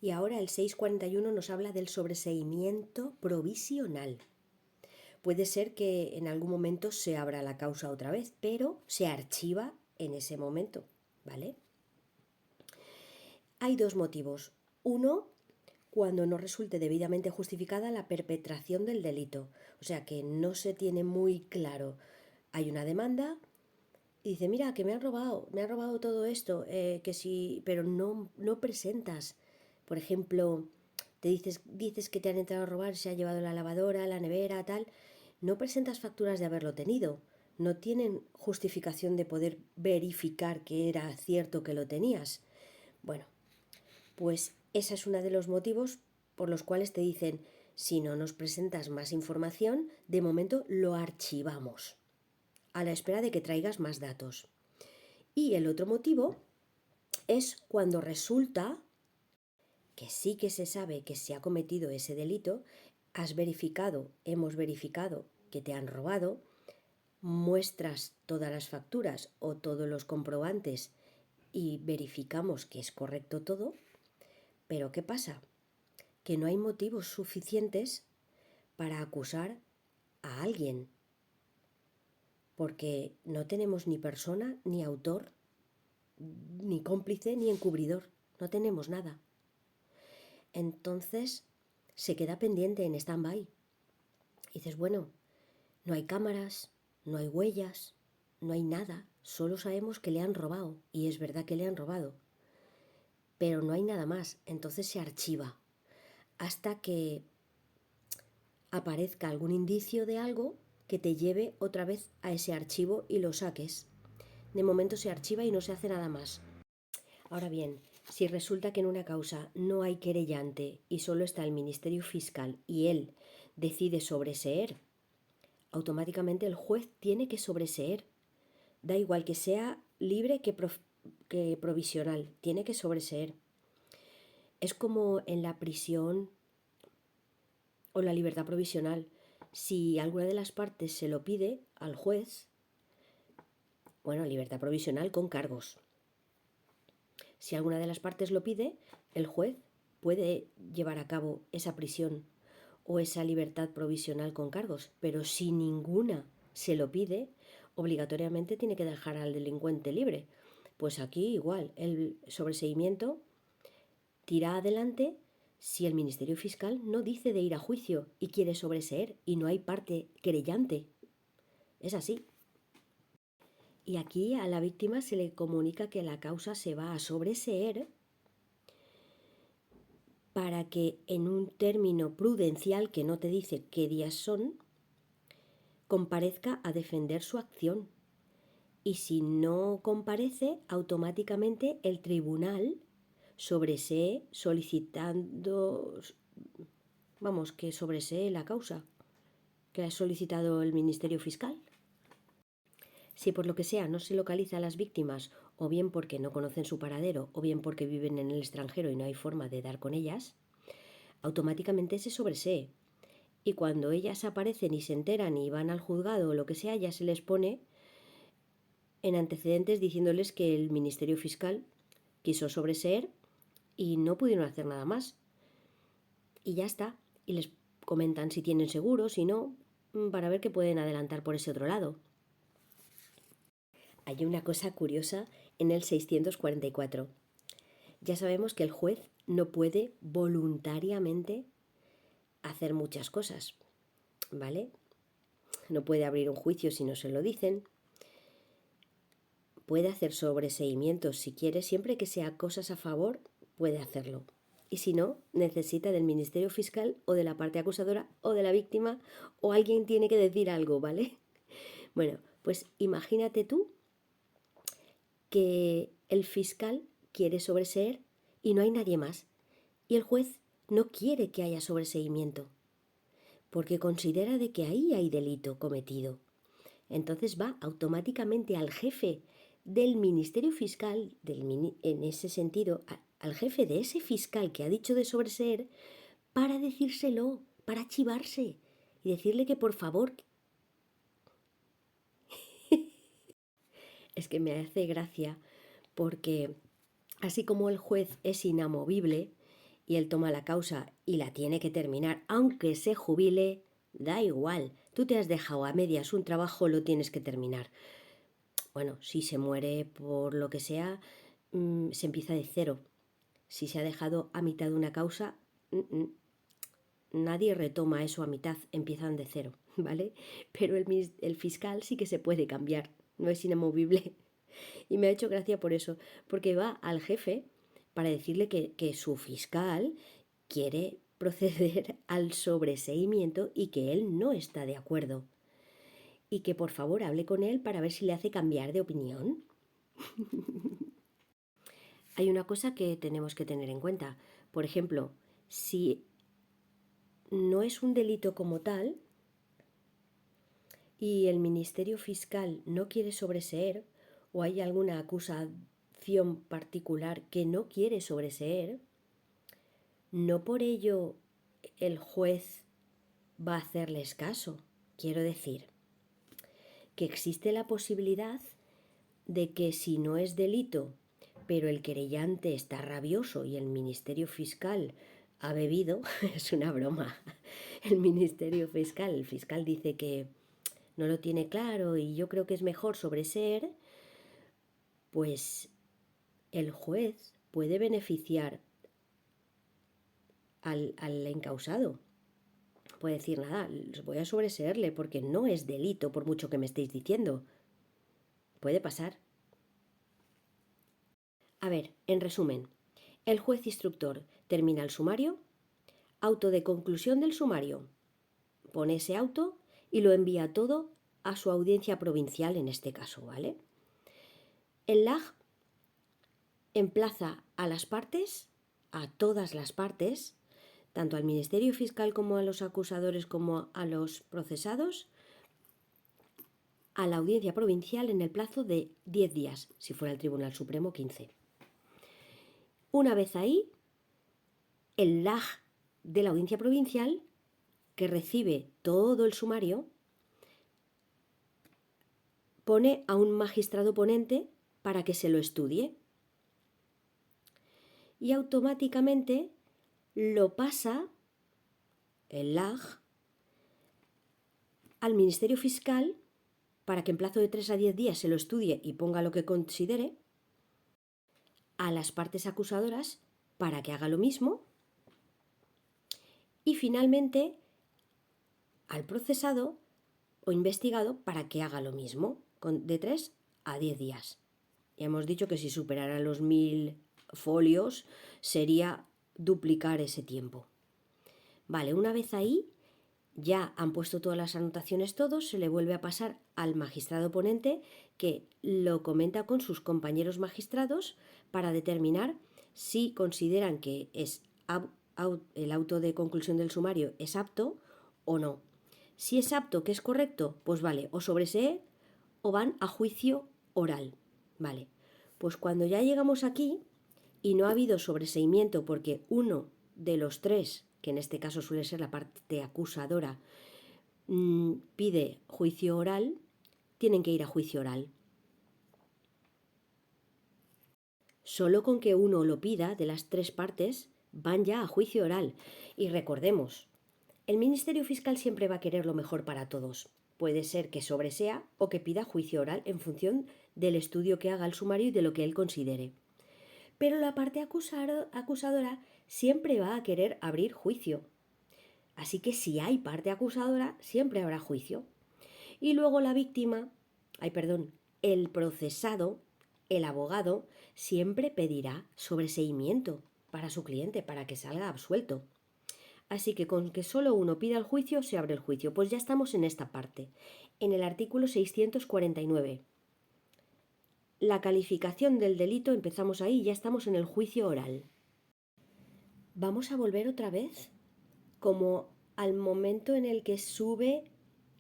Y ahora el 641 nos habla del sobreseimiento provisional. Puede ser que en algún momento se abra la causa otra vez, pero se archiva en ese momento, ¿vale? Hay dos motivos. Uno, cuando no resulte debidamente justificada la perpetración del delito. O sea, que no se tiene muy claro. Hay una demanda y dice, mira, que me han robado todo esto, que sí, pero no presentas. Por ejemplo, dices que te han entrado a robar, se ha llevado la lavadora, la nevera, tal. No presentas facturas de haberlo tenido. No tienen justificación de poder verificar que era cierto que lo tenías. Bueno, pues ese es uno de los motivos por los cuales te dicen, si no nos presentas más información, de momento lo archivamos, a la espera de que traigas más datos. Y el otro motivo es cuando resulta que sí que se sabe que se ha cometido ese delito, hemos verificado que te han robado, muestras todas las facturas o todos los comprobantes y verificamos que es correcto todo, pero ¿qué pasa? Que no hay motivos suficientes para acusar a alguien, porque no tenemos ni persona, ni autor, ni cómplice, ni encubridor, no tenemos nada. Entonces se queda pendiente en stand-by. Y dices, bueno, no hay cámaras, no hay huellas, no hay nada, solo sabemos que le han robado, y es verdad que le han robado, pero no hay nada más, entonces se archiva hasta que aparezca algún indicio de algo que te lleve otra vez a ese archivo y lo saques. De momento se archiva y no se hace nada más. Ahora bien, si resulta que en una causa no hay querellante y solo está el Ministerio Fiscal y él decide sobreseer, automáticamente el juez tiene que sobreseer. Da igual que sea libre que provisional, tiene que sobreseer. Es como en la prisión o la libertad provisional. Si alguna de las partes se lo pide al juez, bueno, libertad provisional con cargos. Si alguna de las partes lo pide, el juez puede llevar a cabo esa prisión o esa libertad provisional con cargos, pero si ninguna se lo pide, obligatoriamente tiene que dejar al delincuente libre. Pues aquí igual, el sobreseimiento tira adelante si el Ministerio Fiscal no dice de ir a juicio y quiere sobreseer y no hay parte querellante. Es así. Y aquí a la víctima se le comunica que la causa se va a sobreseer para que en un término prudencial que no te dice qué días son, comparezca a defender su acción. Y si no comparece, automáticamente el tribunal sobresee solicitando, que sobresee la causa que ha solicitado el Ministerio Fiscal. Si por lo que sea no se localiza a las víctimas, o bien porque no conocen su paradero, o bien porque viven en el extranjero y no hay forma de dar con ellas, automáticamente se sobresee. Y cuando ellas aparecen y se enteran y van al juzgado o lo que sea, ya se les pone en antecedentes diciéndoles que el Ministerio Fiscal quiso sobreseer y no pudieron hacer nada más. Y ya está. Y les comentan si tienen seguro, si no, para ver qué pueden adelantar por ese otro lado. Hay una cosa curiosa en el 644. Ya sabemos que el juez no puede voluntariamente hacer muchas cosas, ¿vale? No puede abrir un juicio si no se lo dicen. Puede hacer sobreseimientos si quiere, siempre que sea cosas a favor, puede hacerlo. Y si no, necesita del Ministerio Fiscal o de la parte acusadora o de la víctima, o alguien tiene que decir algo, ¿vale? Bueno, pues imagínate tú que el fiscal quiere sobreseer y no hay nadie más. Y el juez no quiere que haya sobreseimiento, porque considera de que ahí hay delito cometido. Entonces va automáticamente al jefe del Ministerio Fiscal, en ese sentido, al jefe de ese fiscal que ha dicho de sobreseer, para decírselo, para archivarse y decirle que por favor. Es que me hace gracia porque así como el juez es inamovible y él toma la causa y la tiene que terminar, aunque se jubile, da igual. Tú te has dejado a medias un trabajo, lo tienes que terminar. Bueno, si se muere por lo que sea, se empieza de cero. Si se ha dejado a mitad de una causa, nadie retoma eso a mitad, empiezan de cero, ¿vale? Pero el fiscal sí que se puede cambiar, no es inamovible. Y me ha hecho gracia por eso, porque va al jefe para decirle que su fiscal quiere proceder al sobreseimiento y que él no está de acuerdo. Y que por favor hable con él para ver si le hace cambiar de opinión. Hay una cosa que tenemos que tener en cuenta. Por ejemplo, si no es un delito como tal y el Ministerio Fiscal no quiere sobreseer o hay alguna acusación particular que no quiere sobreseer, no por ello el juez va a hacerles caso. Quiero decir que existe la posibilidad de que si no es delito, pero el querellante está rabioso y el Ministerio Fiscal ha bebido, es una broma, el el fiscal dice que no lo tiene claro y yo creo que es mejor sobreseer, pues el juez puede beneficiar al encausado. Puede decir, nada, voy a sobreseerle porque no es delito por mucho que me estéis diciendo. Puede pasar. A ver, en resumen, el juez instructor termina el sumario, auto de conclusión del sumario, pone ese auto y lo envía todo a su audiencia provincial en este caso, ¿vale? El LAG emplaza a las partes, a todas las partes, tanto al Ministerio Fiscal como a los acusadores como a los procesados, a la audiencia provincial en el plazo de 10 días, si fuera el Tribunal Supremo 15. Una vez ahí, el LAG de la audiencia provincial, que recibe todo el sumario, pone a un magistrado ponente para que se lo estudie y automáticamente lo pasa el LAG al Ministerio Fiscal para que en plazo de 3 a 10 días se lo estudie y ponga lo que considere, a las partes acusadoras para que haga lo mismo y finalmente al procesado o investigado para que haga lo mismo de 3 a 10 días. Ya hemos dicho que si superara los 1000 folios sería duplicar ese tiempo. Vale, una vez ahí ya han puesto todas las anotaciones todos, se le vuelve a pasar al magistrado ponente que lo comenta con sus compañeros magistrados para determinar si consideran que el auto de conclusión del sumario es apto o no. Si es apto, que es correcto, pues vale, o sobresee o van a juicio oral. Vale, pues cuando ya llegamos aquí y no ha habido sobreseimiento porque uno de los tres, que en este caso suele ser la parte acusadora, pide juicio oral, tienen que ir a juicio oral. Solo con que uno lo pida de las tres partes, van ya a juicio oral. Y recordemos, el Ministerio Fiscal siempre va a querer lo mejor para todos. Puede ser que sobresea o que pida juicio oral en función del estudio que haga el sumario y de lo que él considere. Pero la parte acusadora siempre va a querer abrir juicio. Así que si hay parte acusadora, siempre habrá juicio. Y luego la víctima, el procesado, el abogado, siempre pedirá sobreseimiento para su cliente, para que salga absuelto. Así que con que solo uno pida el juicio, se abre el juicio. Pues ya estamos en esta parte, en el artículo 649. La calificación del delito, empezamos ahí, ya estamos en el juicio oral. Vamos a volver otra vez, como al momento en el que sube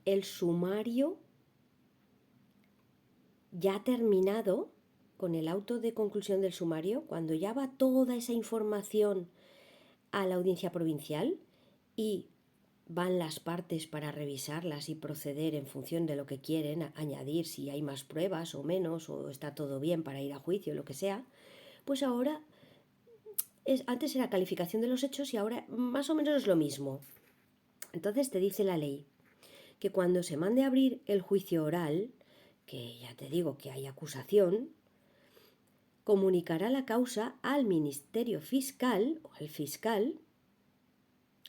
el sumario ya terminado, con el auto de conclusión del sumario, cuando ya va toda esa información a la audiencia provincial y van las partes para revisarlas y proceder en función de lo que quieren, añadir si hay más pruebas o menos, o está todo bien para ir a juicio, lo que sea, pues ahora Antes era calificación de los hechos y ahora más o menos es lo mismo. Entonces te dice la ley que cuando se mande a abrir el juicio oral, que ya te digo que hay acusación, comunicará la causa al Ministerio Fiscal o al fiscal,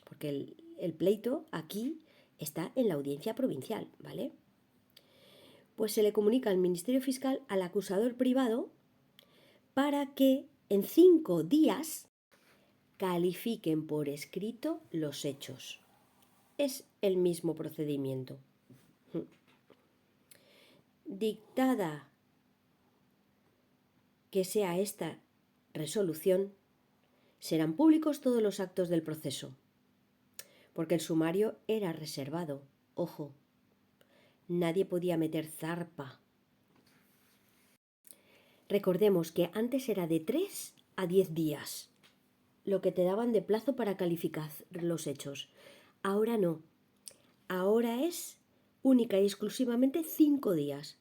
porque el pleito aquí está en la audiencia provincial, ¿vale? Pues se le comunica al Ministerio Fiscal al acusador privado para que en 5 días califiquen por escrito los hechos. Es el mismo procedimiento. Dictada que sea esta resolución, serán públicos todos los actos del proceso, porque el sumario era reservado. Ojo, nadie podía meter zarpa. Recordemos que antes era de 3 a 10 días lo que te daban de plazo para calificar los hechos. Ahora no. Ahora es única y exclusivamente 5 días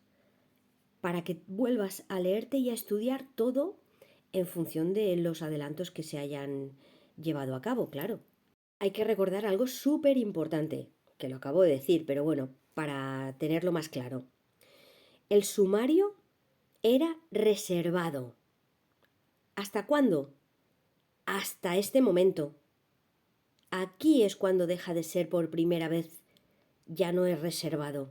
para que vuelvas a leerte y a estudiar todo en función de los adelantos que se hayan llevado a cabo, claro. Hay que recordar algo súper importante, que lo acabo de decir, pero bueno, para tenerlo más claro. El sumario era reservado. ¿Hasta cuándo? Hasta este momento. Aquí es cuando deja de ser por primera vez, ya no es reservado.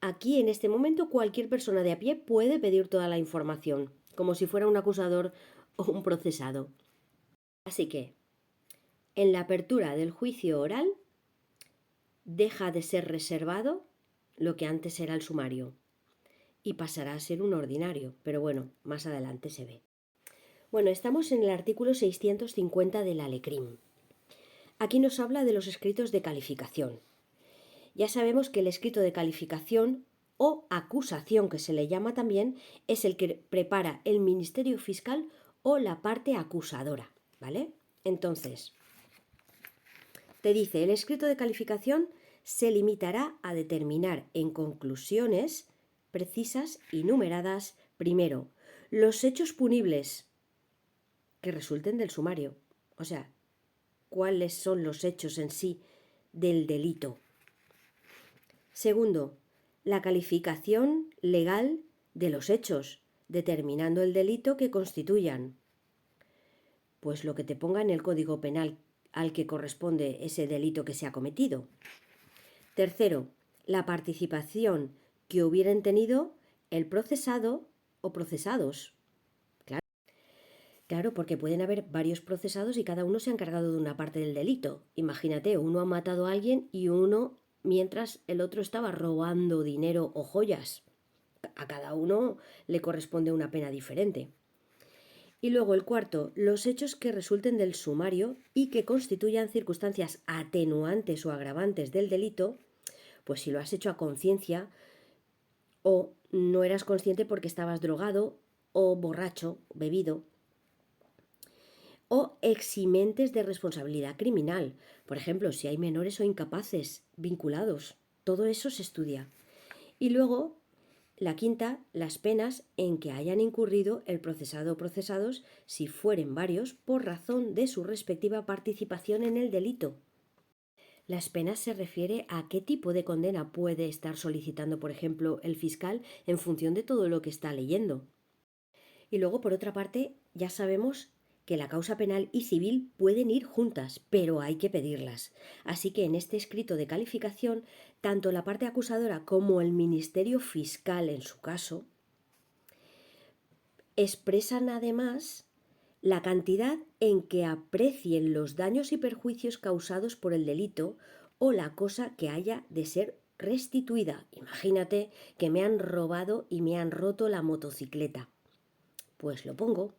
Aquí en este momento cualquier persona de a pie puede pedir toda la información, como si fuera un acusador o un procesado. Así que, en la apertura del juicio oral, deja de ser reservado lo que antes era el sumario y pasará a ser un ordinario, pero bueno, más adelante se ve. Bueno, estamos en el artículo 650 del Alecrim. Aquí nos habla de los escritos de calificación. Ya sabemos que el escrito de calificación o acusación, que se le llama también, es el que prepara el Ministerio Fiscal o la parte acusadora, ¿vale? Entonces, te dice, el escrito de calificación se limitará a determinar en conclusiones precisas y numeradas, primero, los hechos punibles que resulten del sumario, o sea, cuáles son los hechos en sí del delito. Segundo, la calificación legal de los hechos, determinando el delito que constituyan. Pues lo que te ponga en el Código Penal al que corresponde ese delito que se ha cometido. Tercero, la participación que hubieran tenido el procesado o procesados. Claro, porque pueden haber varios procesados y cada uno se ha encargado de una parte del delito. Imagínate, uno ha matado a alguien y uno mientras el otro estaba robando dinero o joyas. A cada uno le corresponde una pena diferente. Y luego el cuarto, los hechos que resulten del sumario y que constituyan circunstancias atenuantes o agravantes del delito, pues si lo has hecho a conciencia o no eras consciente porque estabas drogado o borracho, bebido, o eximentes de responsabilidad criminal. Por ejemplo, si hay menores o incapaces vinculados, todo eso se estudia. Y luego, la quinta, las penas en que hayan incurrido el procesado o procesados, si fueren varios, por razón de su respectiva participación en el delito. Las penas se refiere a qué tipo de condena puede estar solicitando, por ejemplo, el fiscal en función de todo lo que está leyendo. Y luego, por otra parte, ya sabemos que la causa penal y civil pueden ir juntas, pero hay que pedirlas. Así que en este escrito de calificación, tanto la parte acusadora como el Ministerio Fiscal, en su caso, expresan además la cantidad en que aprecien los daños y perjuicios causados por el delito o la cosa que haya de ser restituida. Imagínate que me han robado y me han roto la motocicleta. Pues lo pongo.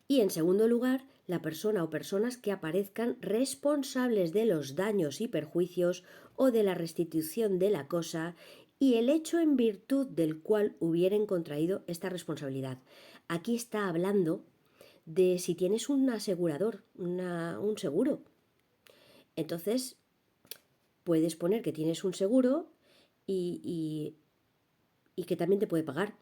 Y en segundo lugar, la persona o personas que aparezcan responsables de los daños y perjuicios o de la restitución de la cosa y el hecho en virtud del cual hubieren contraído esta responsabilidad. Aquí está hablando de si tienes un asegurador, un seguro. Entonces, puedes poner que tienes un seguro y que también te puede pagar.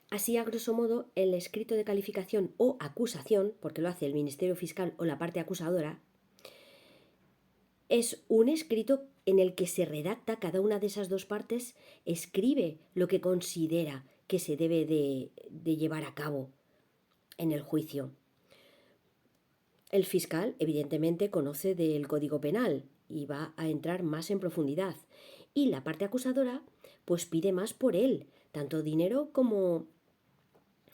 Así, a grosso modo, el escrito de calificación o acusación, porque lo hace el Ministerio Fiscal o la parte acusadora, es un escrito en el que se redacta, cada una de esas dos partes escribe lo que considera que se debe de llevar a cabo en el juicio. El fiscal, evidentemente, conoce del Código Penal y va a entrar más en profundidad. Y la parte acusadora, pues pide más por él, tanto dinero como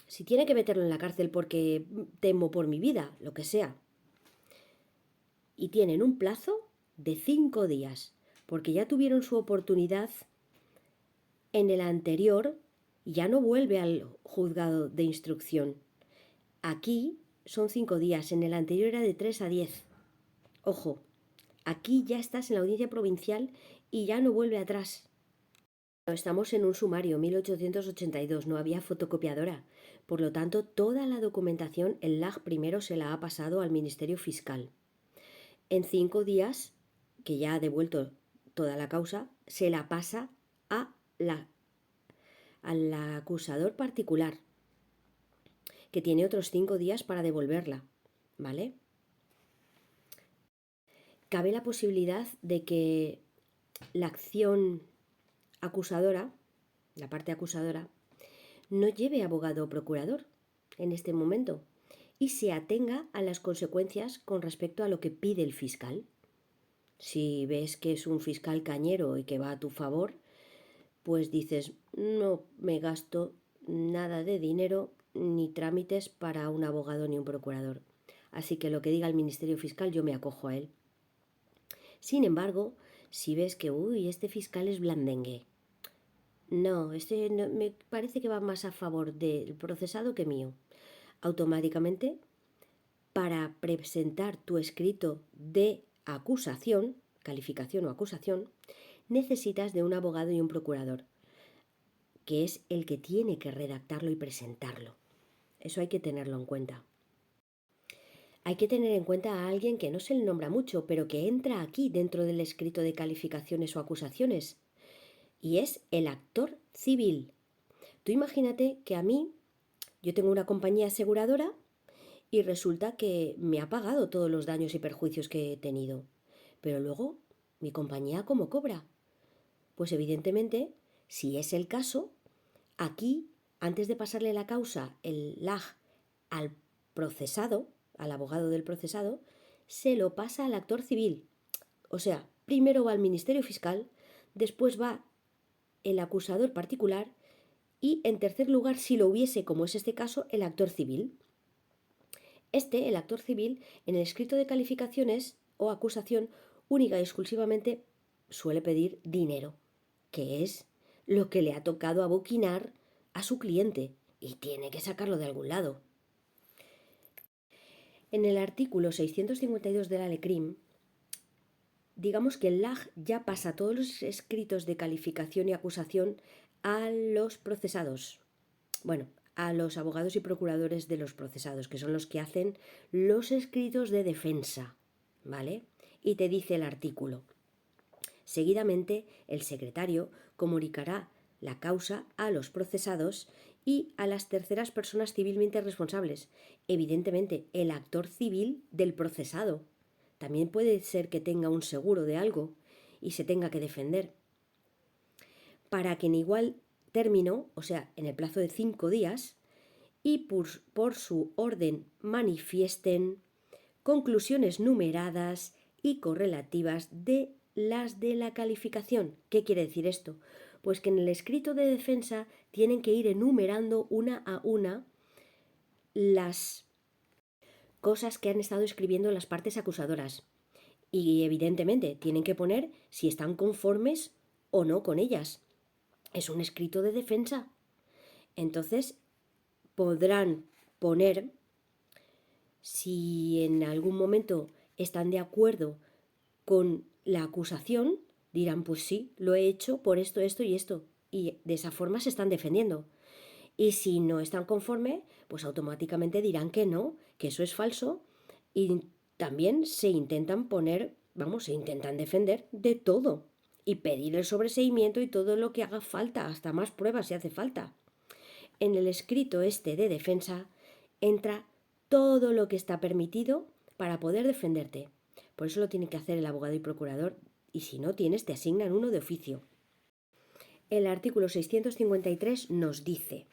si tiene que meterlo en la cárcel porque temo por mi vida, lo que sea. Y tienen un plazo de 5 días, porque ya tuvieron su oportunidad en el anterior y ya no vuelve al juzgado de instrucción. Aquí son 5 días, en el anterior era de 3 a 10. Ojo, aquí ya estás en la audiencia provincial y ya no vuelve atrás. Estamos en un sumario, 1882, no había fotocopiadora. Por lo tanto, toda la documentación el LAG primero se la ha pasado al Ministerio Fiscal. En 5 días, que ya ha devuelto toda la causa, se la pasa al acusador particular, que tiene otros 5 días para devolverla, ¿vale? Cabe la posibilidad de que la acción acusadora, la parte acusadora, no lleve abogado o procurador en este momento y se atenga a las consecuencias con respecto a lo que pide el fiscal. Si ves que es un fiscal cañero y que va a tu favor, pues dices, no me gasto nada de dinero ni trámites para un abogado ni un procurador. Así que lo que diga el Ministerio Fiscal yo me acojo a él. Sin embargo, si ves que, este fiscal es blandengue, no, me parece que va más a favor del procesado que mío, automáticamente, para presentar tu escrito de acusación, calificación o acusación, necesitas de un abogado y un procurador, que es el que tiene que redactarlo y presentarlo. Eso hay que tenerlo en cuenta. Hay que tener en cuenta a alguien que no se le nombra mucho, pero que entra aquí dentro del escrito de calificaciones o acusaciones, y es el actor civil. Tú imagínate que a mí, yo tengo una compañía aseguradora y resulta que me ha pagado todos los daños y perjuicios que he tenido. Pero luego, ¿mi compañía cómo cobra? Pues evidentemente, si es el caso, aquí, antes de pasarle la causa, el LAG, al procesado, al abogado del procesado, se lo pasa al actor civil. O sea, primero va al Ministerio Fiscal, después va el acusador particular y, en tercer lugar, si lo hubiese, como es este caso, el actor civil. El actor civil, en el escrito de calificaciones o acusación, única y exclusivamente suele pedir dinero, que es lo que le ha tocado aboquinar a su cliente y tiene que sacarlo de algún lado. En el artículo 652 de la LECRIM, digamos que el LAG ya pasa todos los escritos de calificación y acusación a los procesados. Bueno, a los abogados y procuradores de los procesados, que son los que hacen los escritos de defensa, ¿vale? Y te dice el artículo: seguidamente, el secretario comunicará la causa a los procesados y a las terceras personas civilmente responsables, evidentemente el actor civil del procesado. También puede ser que tenga un seguro de algo y se tenga que defender. Para que en igual término, o sea, en el plazo de 5 días, y por su orden manifiesten conclusiones numeradas y correlativas de las de la calificación. ¿Qué quiere decir esto? Pues que en el escrito de defensa tienen que ir enumerando una a una las cosas que han estado escribiendo las partes acusadoras. Y evidentemente tienen que poner si están conformes o no con ellas. Es un escrito de defensa. Entonces podrán poner si en algún momento están de acuerdo con la acusación, dirán, pues sí, lo he hecho por esto, esto y esto. Y de esa forma se están defendiendo. Y si no están conforme, pues automáticamente dirán que no, que eso es falso. Y también se intentan poner, se intentan defender de todo. Y pedir el sobreseimiento y todo lo que haga falta, hasta más pruebas si hace falta. en el escrito este de defensa entra todo lo que está permitido para poder defenderte. Por eso lo tiene que hacer el abogado y procurador, y si no tienes, te asignan uno de oficio. El artículo 653 nos dice: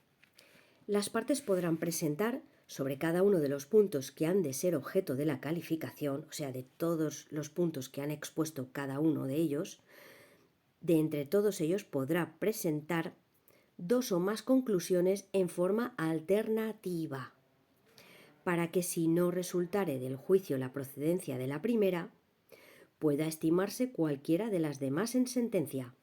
las partes podrán presentar sobre cada uno de los puntos que han de ser objeto de la calificación, o sea, de todos los puntos que han expuesto cada uno de ellos, de entre todos ellos podrá presentar 2 o más conclusiones en forma alternativa, para que si no resultare del juicio la procedencia de la primera, pueda estimarse cualquiera de las demás en sentencia.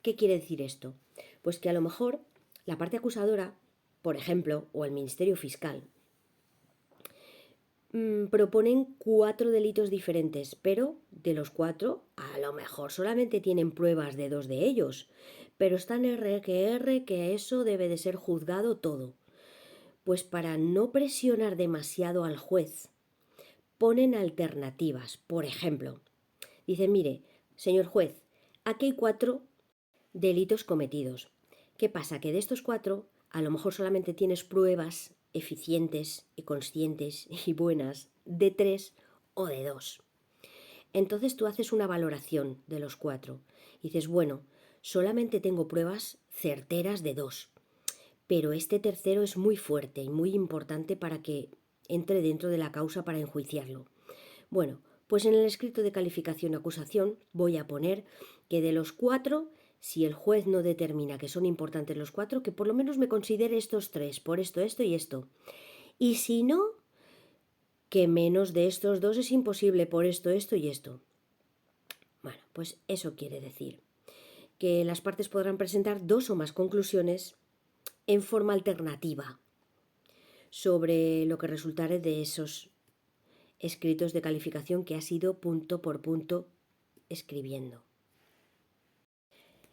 ¿Qué quiere decir esto? Pues que a lo mejor la parte acusadora, por ejemplo, o el Ministerio Fiscal, proponen 4 delitos diferentes, pero de los 4 a lo mejor solamente tienen pruebas de 2 de ellos, pero están que eso debe de ser juzgado todo. Pues para no presionar demasiado al juez, ponen alternativas. Por ejemplo, dicen: mire, señor juez, aquí hay 4 delitos cometidos. ¿Qué pasa? Que de estos 4 a lo mejor solamente tienes pruebas eficientes y conscientes y buenas de 3 o de 2. Entonces tú haces una valoración de los 4 y dices: bueno, solamente tengo pruebas certeras de 2, pero este tercero es muy fuerte y muy importante para que entre dentro de la causa para enjuiciarlo. Bueno, pues en el escrito de calificación acusación voy a poner que de los 4, si el juez no determina que son importantes los 4, que por lo menos me considere estos 3, por esto, esto y esto. Y si no, que menos de estos 2 es imposible por esto, esto y esto. Bueno, pues eso quiere decir que las partes podrán presentar 2 o más conclusiones en forma alternativa sobre lo que resultare de esos escritos de calificación que has ido punto por punto escribiendo.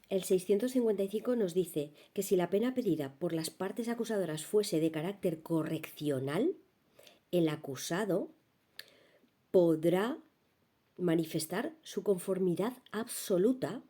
El 655 nos dice que si la pena pedida por las partes acusadoras fuese de carácter correccional, el acusado podrá manifestar su conformidad absoluta,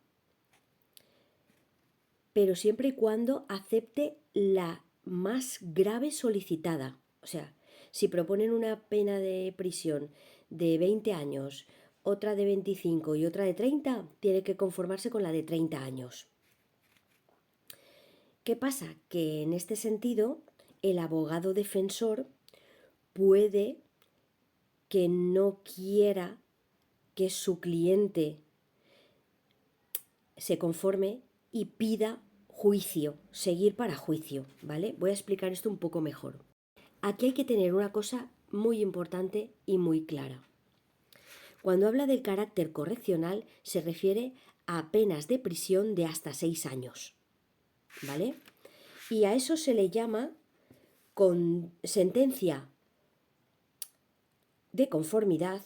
pero siempre y cuando acepte la más grave solicitada. O sea, si proponen una pena de prisión de 20 años, otra de 25 y otra de 30, tiene que conformarse con la de 30 años. ¿Qué pasa? Que en este sentido, el abogado defensor puede que no quiera que su cliente se conforme y pida juicio, seguir para juicio, ¿vale? Voy a explicar esto un poco mejor. Aquí hay que tener una cosa muy importante y muy clara. Cuando habla del carácter correccional, se refiere a penas de prisión de hasta 6 años, ¿vale? Y a eso se le llama con sentencia de conformidad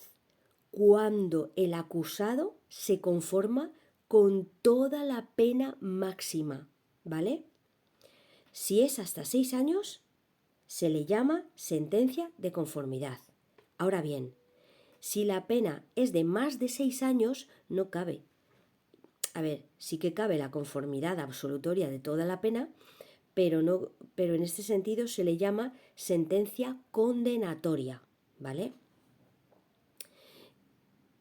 cuando el acusado se conforma con toda la pena máxima, ¿vale? Si es hasta 6 años, se le llama sentencia de conformidad. Ahora bien, si la pena es de más de 6 años, no cabe. A ver, sí que cabe la conformidad absolutoria de toda la pena, pero en este sentido se le llama sentencia condenatoria, ¿vale?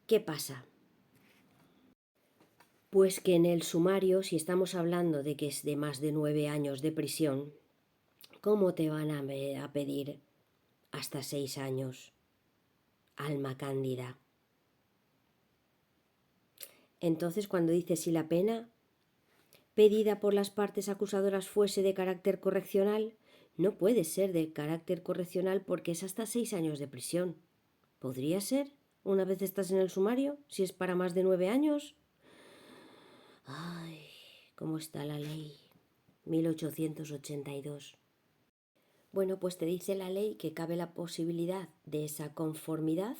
¿Qué pasa? Pues que en el sumario, si estamos hablando de que es de más de 9 años de prisión, ¿cómo te van a pedir hasta 6 años? Alma cándida. Entonces, cuando dice si la pena pedida por las partes acusadoras fuese de carácter correccional, no puede ser de carácter correccional porque es hasta 6 años de prisión. ¿Podría ser una vez estás en el sumario, si es para más de 9 años? Ay, ¿cómo está la ley? 1882. Bueno, pues te dice la ley que cabe la posibilidad de esa conformidad,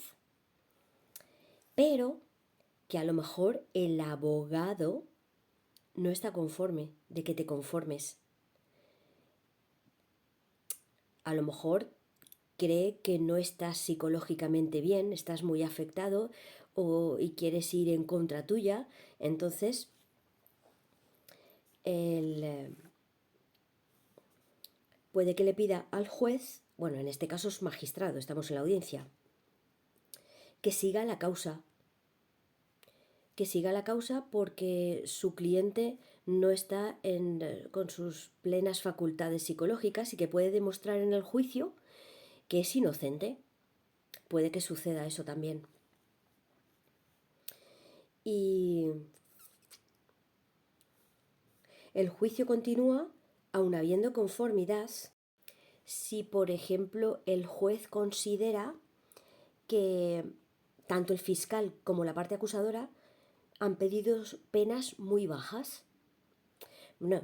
pero que a lo mejor el abogado no está conforme de que te conformes. A lo mejor cree que no estás psicológicamente bien, estás muy afectado y quieres ir en contra tuya. Entonces, puede que le pida al juez, bueno, en este caso es magistrado, estamos en la audiencia, que siga la causa. Que siga la causa porque su cliente no está con sus plenas facultades psicológicas y que puede demostrar en el juicio que es inocente. Puede que suceda eso también. Y el juicio continúa aun habiendo conformidad si, por ejemplo, el juez considera que tanto el fiscal como la parte acusadora han pedido penas muy bajas. Bueno,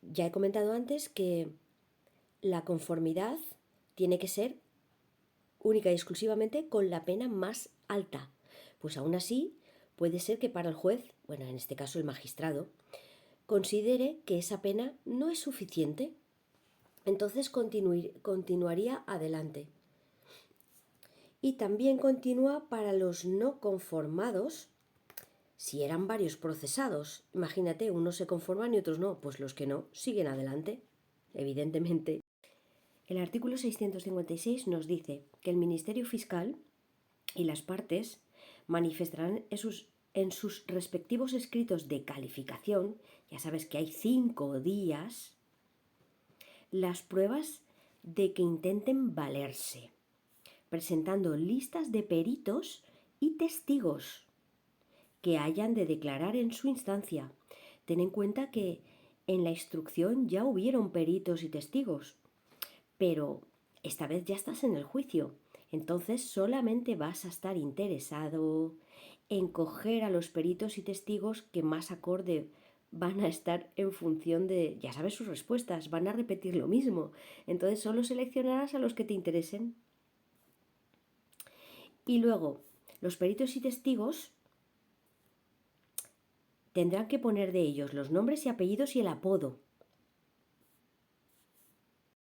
ya he comentado antes que la conformidad tiene que ser única y exclusivamente con la pena más alta. Pues aún así, puede ser que para el juez, bueno, en este caso el magistrado, considere que esa pena no es suficiente. Entonces continuaría adelante. Y también continúa para los no conformados, si eran varios procesados. Imagínate, unos se conforman y otros no. Pues los que no siguen adelante, evidentemente. El artículo 656 nos dice que el Ministerio Fiscal y las partes manifestarán en sus respectivos escritos de calificación, ya sabes que hay 5 días, las pruebas de que intenten valerse, presentando listas de peritos y testigos que hayan de declarar en su instancia. Ten en cuenta que en la instrucción ya hubieron peritos y testigos, pero esta vez ya estás en el juicio. Entonces solamente vas a estar interesado en coger a los peritos y testigos que más acorde van a estar en función de, ya sabes sus respuestas, van a repetir lo mismo. Entonces solo seleccionarás a los que te interesen. Y luego, los peritos y testigos tendrán que poner de ellos los nombres y apellidos y el apodo,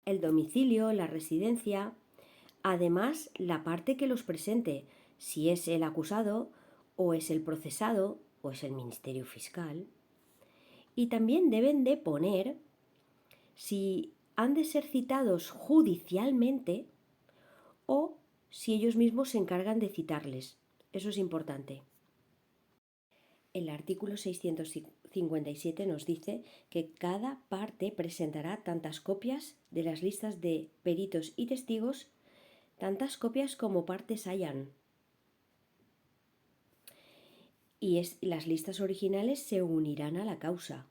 el domicilio, la residencia, además la parte que los presente, si es el acusado o es el procesado o es el Ministerio Fiscal. Y también deben de poner si han de ser citados judicialmente o si ellos mismos se encargan de citarles. Eso es importante. El artículo 657 nos dice que cada parte presentará tantas copias de las listas de peritos y testigos, tantas copias como partes hayan. Y las listas originales se unirán a la causa.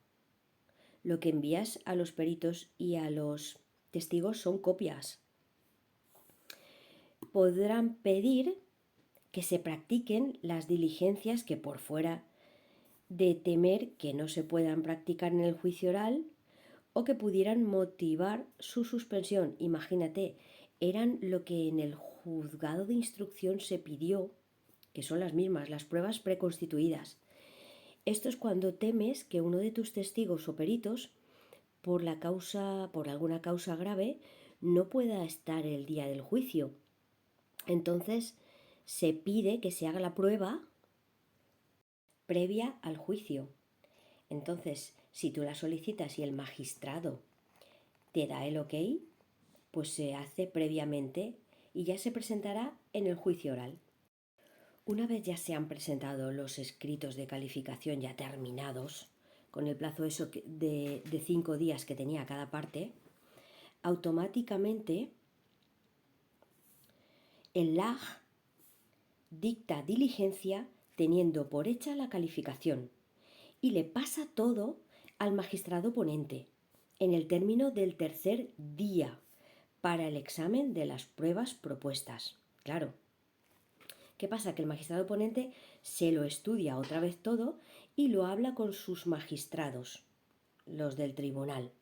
Lo que envías a los peritos y a los testigos son copias. Podrán pedir que se practiquen las diligencias que, por fuera de temer que no se puedan practicar en el juicio oral o que pudieran motivar su suspensión. Imagínate, eran lo que en el juzgado de instrucción se pidió, que son las mismas, las pruebas preconstituidas. Esto es cuando temes que uno de tus testigos o peritos, por alguna causa grave, no pueda estar el día del juicio. Entonces, se pide que se haga la prueba previa al juicio. Entonces, si tú la solicitas y el magistrado te da el ok, pues se hace previamente y ya se presentará en el juicio oral. Una vez ya se han presentado los escritos de calificación ya terminados, con el plazo de 5 días que tenía cada parte, automáticamente el LAG dicta diligencia teniendo por hecha la calificación y le pasa todo al magistrado ponente en el término del tercer día para el examen de las pruebas propuestas. Claro. ¿Qué pasa? Que el magistrado ponente se lo estudia otra vez todo y lo habla con sus magistrados, los del tribunal.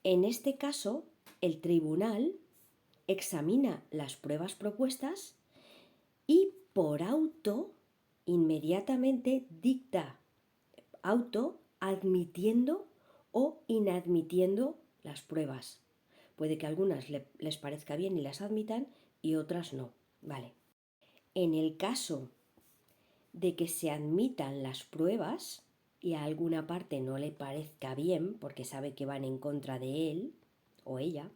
En este caso, el tribunal examina las pruebas propuestas y por auto inmediatamente dicta auto admitiendo o inadmitiendo las pruebas. Puede que algunas les parezca bien y las admitan y otras no. Vale. En el caso de que se admitan las pruebas, y a alguna parte no le parezca bien porque sabe que van en contra de él o ella,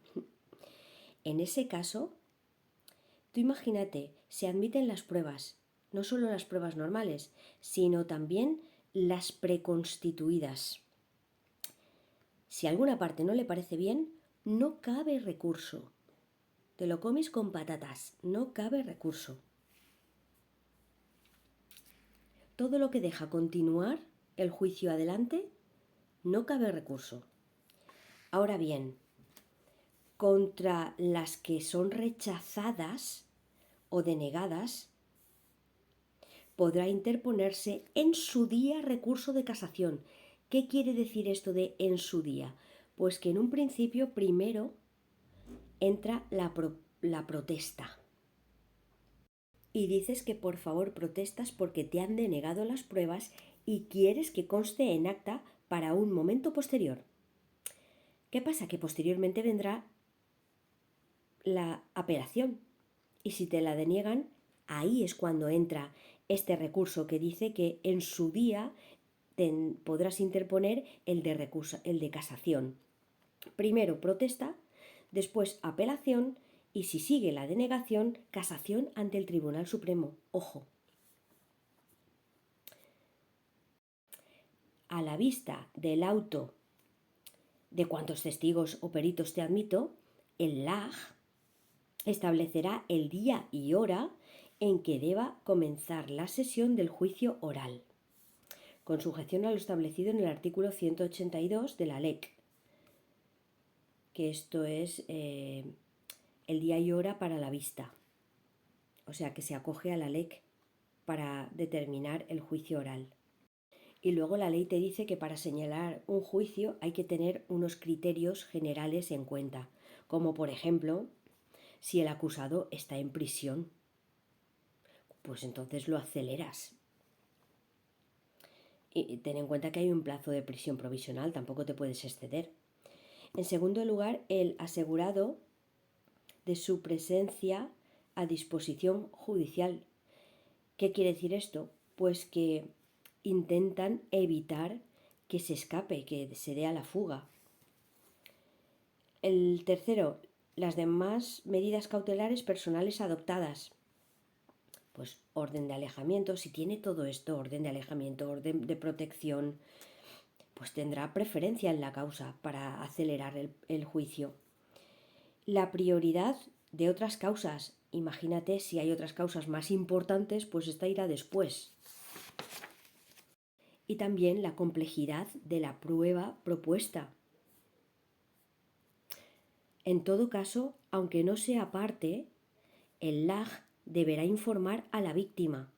en ese caso, tú imagínate, se admiten las pruebas, no solo las pruebas normales, sino también las preconstituidas. Si a alguna parte no le parece bien, no cabe recurso. Te lo comes con patatas, no cabe recurso. Todo lo que deja continuar el juicio adelante, no cabe recurso. Ahora bien, contra las que son rechazadas o denegadas, podrá interponerse en su día recurso de casación. ¿Qué quiere decir esto de en su día? Pues que en un principio primero entra la protesta. Y dices que por favor protestas porque te han denegado las pruebas y quieres que conste en acta para un momento posterior. ¿Qué pasa? Que posteriormente vendrá la apelación. Y si te la deniegan, ahí es cuando entra este recurso que dice que en su día podrás interponer el de casación. Primero protesta, después apelación y si sigue la denegación, casación ante el Tribunal Supremo. Ojo. A la vista del auto de cuántos testigos o peritos te admito, el LAG establecerá el día y hora en que deba comenzar la sesión del juicio oral, con sujeción a lo establecido en el artículo 182 de la LEC, que esto es el día y hora para la vista, o sea que se acoge a la LEC para determinar el juicio oral. Y luego la ley te dice que para señalar un juicio hay que tener unos criterios generales en cuenta, como por ejemplo, si el acusado está en prisión, pues entonces lo aceleras. Y ten en cuenta que hay un plazo de prisión provisional, tampoco te puedes exceder. En segundo lugar, el asegurado de su presencia a disposición judicial. ¿Qué quiere decir esto? Pues que intentan evitar que se escape, que se dé a la fuga. El tercero, las demás medidas cautelares personales adoptadas. Pues orden de alejamiento, si tiene todo esto, orden de alejamiento, orden de protección, pues tendrá preferencia en la causa para acelerar el juicio. La prioridad de otras causas, imagínate si hay otras causas más importantes, pues esta irá después. Y también la complejidad de la prueba propuesta. En todo caso, aunque no sea parte, el LAG deberá informar a la víctima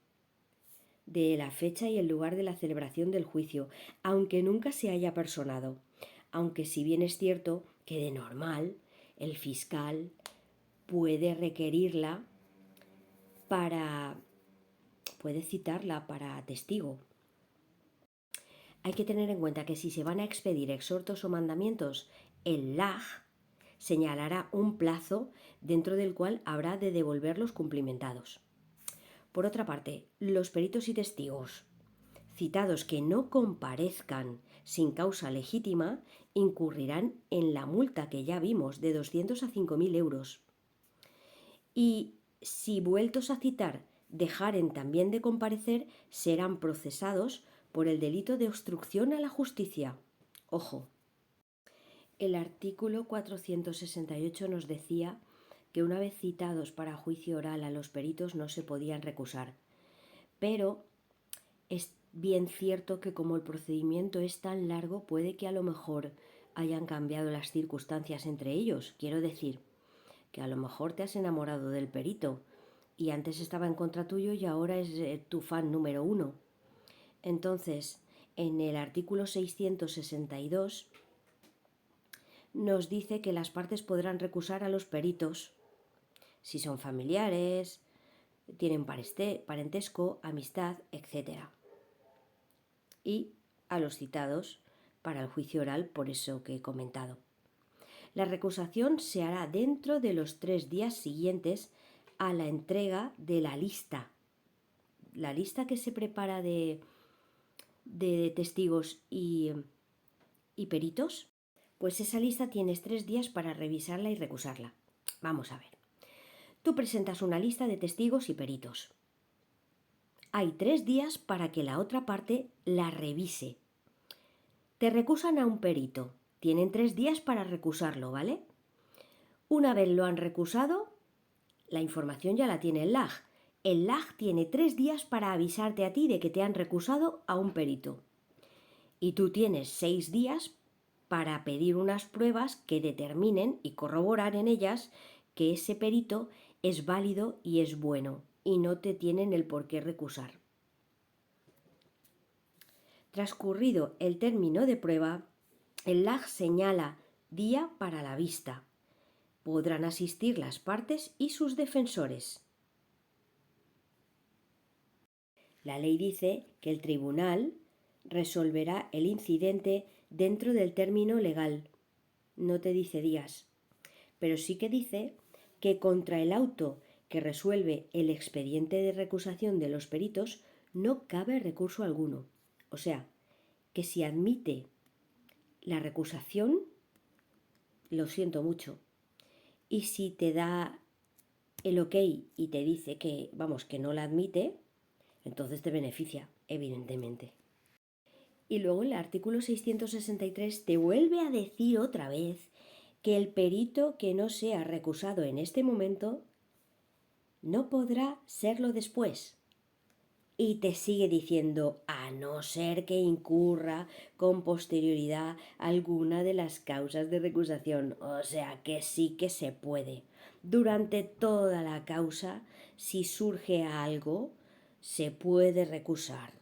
de la fecha y el lugar de la celebración del juicio, aunque nunca se haya personado. Aunque si bien es cierto que de normal el fiscal puede requerirla puede citarla para testigo. Hay que tener en cuenta que si se van a expedir exhortos o mandamientos, el LAG señalará un plazo dentro del cual habrá de devolverlos cumplimentados. Por otra parte, los peritos y testigos citados que no comparezcan sin causa legítima incurrirán en la multa que ya vimos de 200 a 5.000 euros. Y si vueltos a citar dejaren también de comparecer, serán procesados por el delito de obstrucción a la justicia. Ojo. El artículo 468 nos decía que una vez citados para juicio oral a los peritos no se podían recusar. Pero es bien cierto que como el procedimiento es tan largo, puede que a lo mejor hayan cambiado las circunstancias entre ellos. Quiero decir, que a lo mejor te has enamorado del perito y antes estaba en contra tuyo y ahora es tu fan número 1. Entonces, en el artículo 662 nos dice que las partes podrán recusar a los peritos si son familiares, tienen parentesco, amistad, etc. Y a los citados para el juicio oral, por eso que he comentado. La recusación se hará dentro de los 3 días siguientes a la entrega de la lista. La lista que se prepara de de testigos y peritos, pues esa lista tienes 3 días para revisarla y recusarla. Vamos a ver. Tú presentas una lista de testigos y peritos. Hay 3 días para que la otra parte la revise. Te recusan a un perito. Tienen 3 días para recusarlo, ¿vale? Una vez lo han recusado, la información ya la tiene el LAG. El LAG tiene 3 días para avisarte a ti de que te han recusado a un perito. Y tú tienes 6 días para pedir unas pruebas que determinen y corroborar en ellas que ese perito es válido y es bueno y no te tienen el por qué recusar. Transcurrido el término de prueba, el LAG señala día para la vista. Podrán asistir las partes y sus defensores. La ley dice que el tribunal resolverá el incidente dentro del término legal. No te dice días, pero sí que dice que contra el auto que resuelve el expediente de recusación de los peritos no cabe recurso alguno. O sea, que si admite la recusación, lo siento mucho. Y si te da el ok y te dice que, vamos, que no la admite, entonces te beneficia, evidentemente. Y luego el artículo 663 te vuelve a decir otra vez que el perito que no sea recusado en este momento no podrá serlo después. Y te sigue diciendo, a no ser que incurra con posterioridad alguna de las causas de recusación. O sea que sí que se puede. Durante toda la causa, si surge algo, se puede recusar.